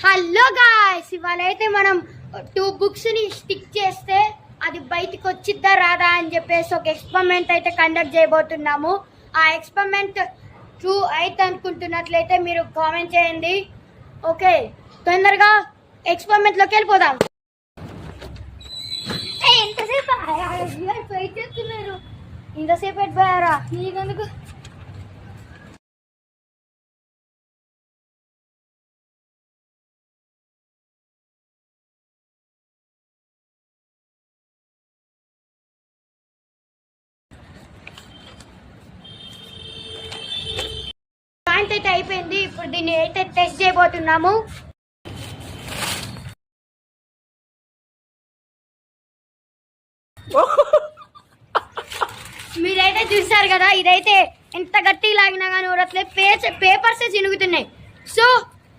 Hello guys, ఇవాళ అయితే మనం 2 books ని స్టిక్ చేస్తే అది బయటికి వచ్చిద్దా రాదా అని చెప్పేసి ఒక ఎక్స్పెరిమెంట్ అయితే కండక్ట్ చేయబోతున్నాము. ఆ ఎక్స్పెరిమెంట్ ట్రూ అయితే అనుకుంటున్నట్లయితే మీరు కామెంట్ చేయండి. ఓకే, తొందరగా ఎక్స్పెరిమెంట్ లోకి వెళ్ళిపోదాం. ఎంతసేపు వెయిట్ చేస్తున్నారు? ఇంతసేపు అయిపోయారా? నీకెందుకు? పాయింట్ అయితే అయిపోయింది. ఇప్పుడు దీన్ని అయితే టెస్ట్ చేయబోతున్నాము. మీరైతే చూసారు కదా, ఇదైతే ఎంత గట్టి లాగినా కానీ ఊరట్లే పేపర్సే చినుగుతున్నాయి. సో